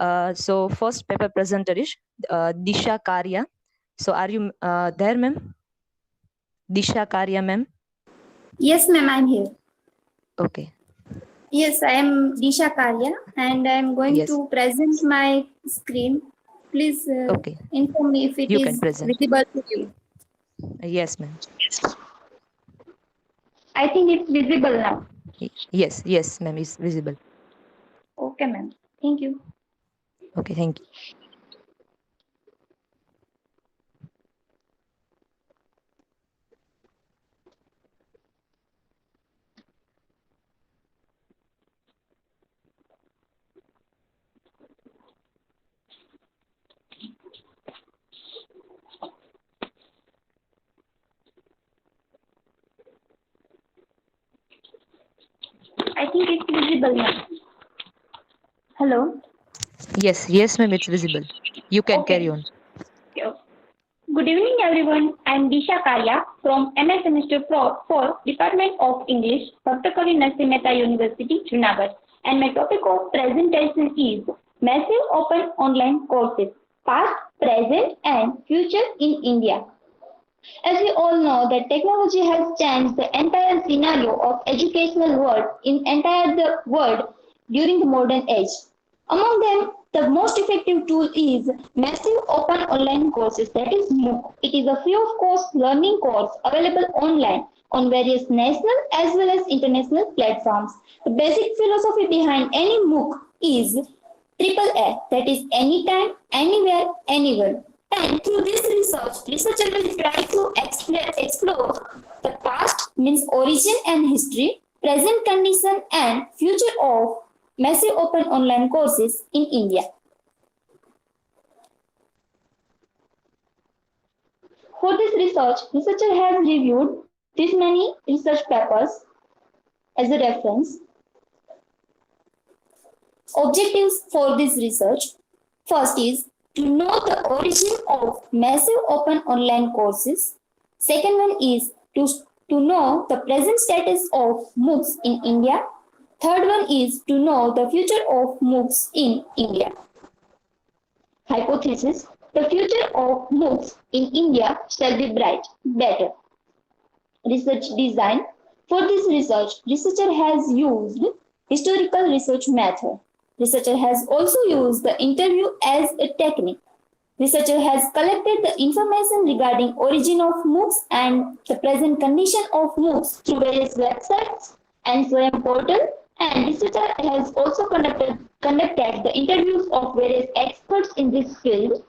So first paper presenter is Disha Karya. So are you there, ma'am? Disha Karya, ma'am? Yes, ma'am, I'm here. Okay. Yes, I am Disha Karya and I am going Yes. to present my screen. Please Okay. inform me if it You can is present. visible to you. Yes, ma'am. I think it's visible now. Yes, yes, ma'am, is visible. Okay, ma'am. Thank you. Okay, thank you. I think it's visible now. Hello. Yes, yes, ma'am, it's visible. You can carry Okay. on. Okay. Good evening, everyone. I am Disha Karya from MS Semester 4, Department of English, Dr. Kavi Narasimha Mehta University, Junagadh. And my topic of presentation is Massive Open Online Courses, Past, Present and Future in India. As we all know that technology has changed the entire scenario of educational world in entire the world during the modern age. Among them, the most effective tool is massive open online courses, that is MOOC. It is a free of cost learning course available online on various national as well as international platforms. The basic philosophy behind any MOOC is triple A, that is anytime, anywhere, anywhere. And through this research, researchers will try to explore the past means origin and history, present condition and future of massive open online courses in India. For this research, researcher has reviewed this many research papers as a reference. Objectives for this research. First is to know the origin of massive open online courses. Second one is to know the present status of MOOCs in India. Third one is to know the future of MOOCs in India. Hypothesis. The future of MOOCs in India shall be bright, better. Research design. For this research, researcher has used historical research method. Researcher has also used the interview as a technique. Researcher has collected the information regarding origin of MOOCs and the present condition of MOOCs through various websites and SWAYAM portal, and researcher has also conducted the interviews of various experts in this field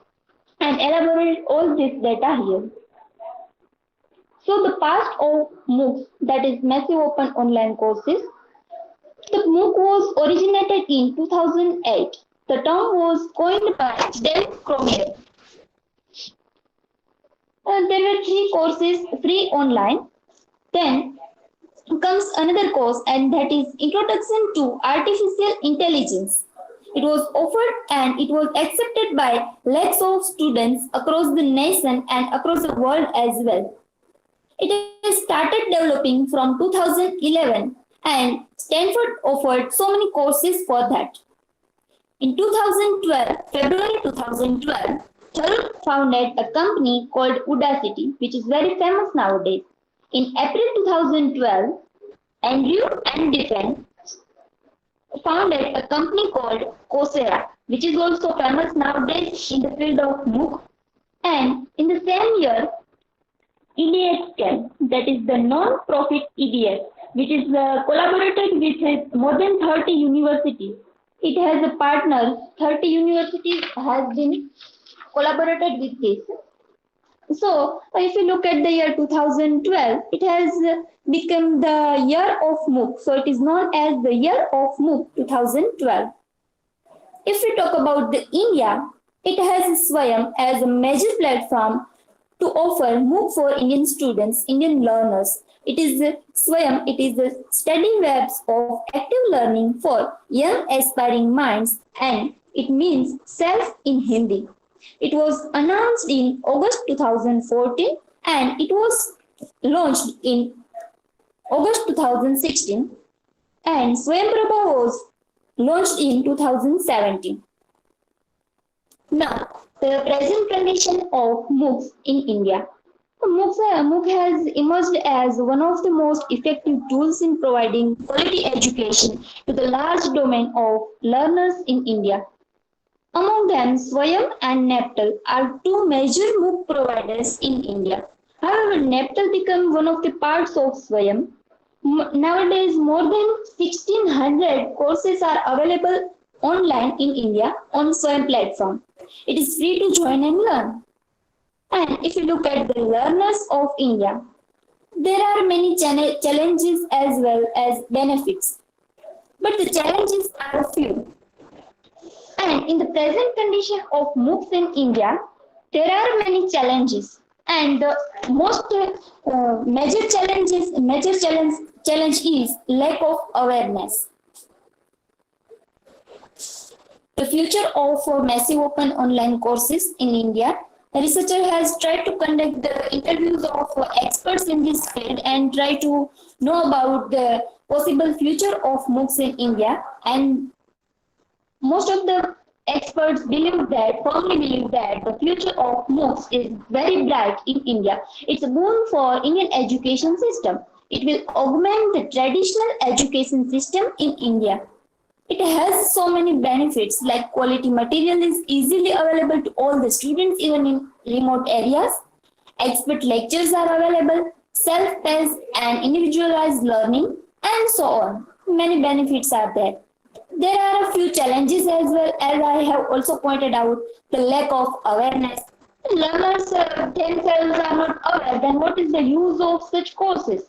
and elaborated all this data here. So the past of MOOCs, that is massive open online courses, the MOOC was originated in 2008. The term was coined by Dale Cormier. There were three courses free online. Then comes another course, and that is Introduction to Artificial Intelligence. It was offered and it was accepted by lakhs of students across the nation and across the world as well. It started developing from 2011 and Stanford offered so many courses for that. In 2012, February 2012, Tharoor founded a company called Udacity, which is very famous nowadays. In April 2012, Andrew Andifen founded a company called Coursera, which is also famous nowadays in the field of MOOC. And in the same year, EDXCAM, that is the non-profit EDX, which is collaborated with more than 30 universities. It has a partner, 30 universities has been collaborated with this. So, if you look at the year 2012, it has become the year of MOOC. So, it is known as the year of MOOC 2012. If we talk about the India, it has SWAYAM as a major platform to offer MOOC for Indian students, Indian learners. It is SWAYAM, it is the study webs of active learning for young aspiring minds, and it means self in Hindi. It was announced in August 2014 and it was launched in August 2016, and Swayamprabha was launched in 2017. Now, the present condition of MOOCs in India. MOOC has emerged as one of the most effective tools in providing quality education to the large domain of learners in India. Among them, Swayam and Neptal are two major MOOC providers in India. However, Neptal became one of the parts of Swayam. Nowadays, more than 1600 courses are available online in India on Swayam platform. It is free to join and learn. And if you look at the learners of India, there are many challenges as well as benefits. But the challenges are few. And in the present condition of MOOCs in India, there are many challenges. And the most major challenge is lack of awareness. The future of massive open online courses in India. A researcher has tried to conduct the interviews of experts in this field and try to know about the possible future of MOOCs in India. And most of the experts firmly believe that the future of MOOCs is very bright in India. It's a boon for Indian education system. It will augment the traditional education system in India. It has so many benefits like quality material is easily available to all the students even in remote areas. Expert lectures are available, self-paced and individualized learning and so on. Many benefits are there. There are a few challenges as well as I have also pointed out the lack of awareness. Learners themselves are not aware then what is the use of such courses.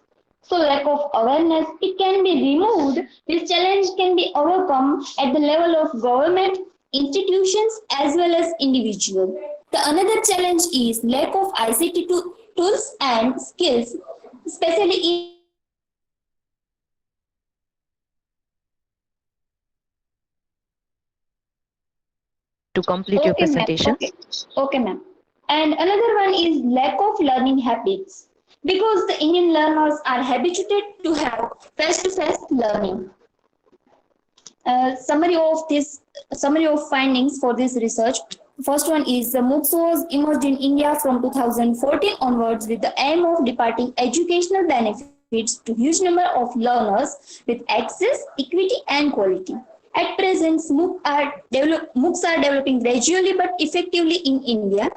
So lack of awareness, it can be removed. This challenge can be overcome at the level of government, institutions as well as individual. The another challenge is lack of ICT tools and skills, especially in To complete your presentation. Okay, ma'am. And another one is lack of learning habits because the Indian learners are habituated to have face-to-face learning. Summary of findings for this research. First one is the MOOCs was emerged in India from 2014 onwards with the aim of departing educational benefits to huge number of learners with access, equity and quality. At present, MOOCs are developing gradually but effectively in India.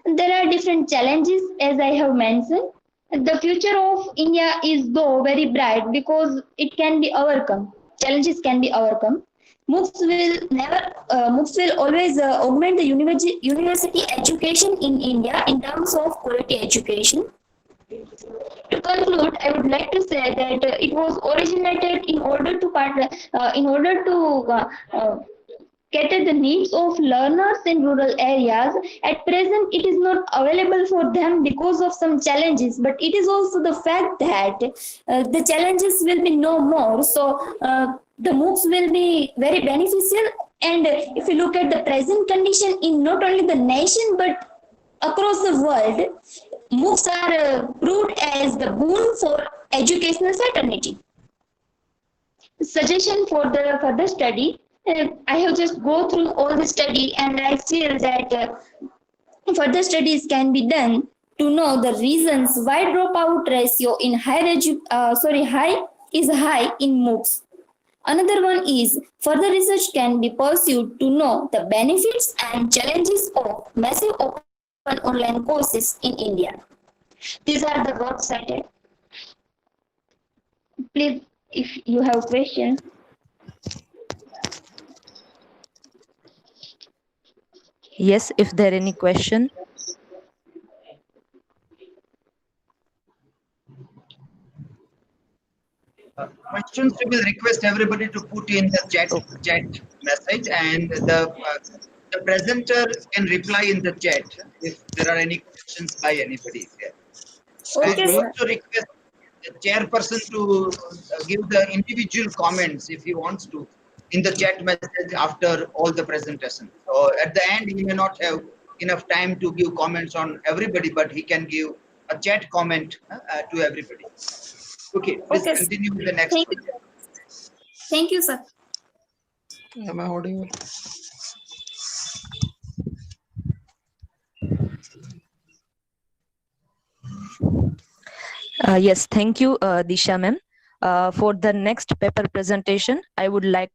There are different challenges as I have mentioned. The future of India is though very bright because it can be overcome. Challenges can be overcome. MOOCs will always augment the university education in India in terms of quality education. To conclude, I would like to say that it was originated in order to cater the needs of learners in rural areas. At present, it is not available for them because of some challenges, but it is also the fact that the challenges will be no more. So the MOOCs will be very beneficial. And if you look at the present condition in not only the nation but across the world, MOOCs are proved as the boon for educational fraternity. Suggestion for the further study. I have just go through all the study and I feel that further studies can be done to know the reasons why dropout ratio in high is high in MOOCs. Another one is further research can be pursued to know the benefits and challenges of massive open online courses in India. These are the works cited. Please, if you have questions. Yes, if there any question. Questions, we will request everybody to put in the chat message, and the presenter can reply in the chat if there are any questions by anybody here. Okay, I will also request the chairperson to give the individual comments if he wants to in the chat message after all the presentation. So at the end, he may not have enough time to give comments on everybody, but he can give a chat comment to everybody. Okay, please continue with the next one. Thank you, sir. Am I audible? Yes, thank you, Disha ma'am. For the next paper presentation, I would like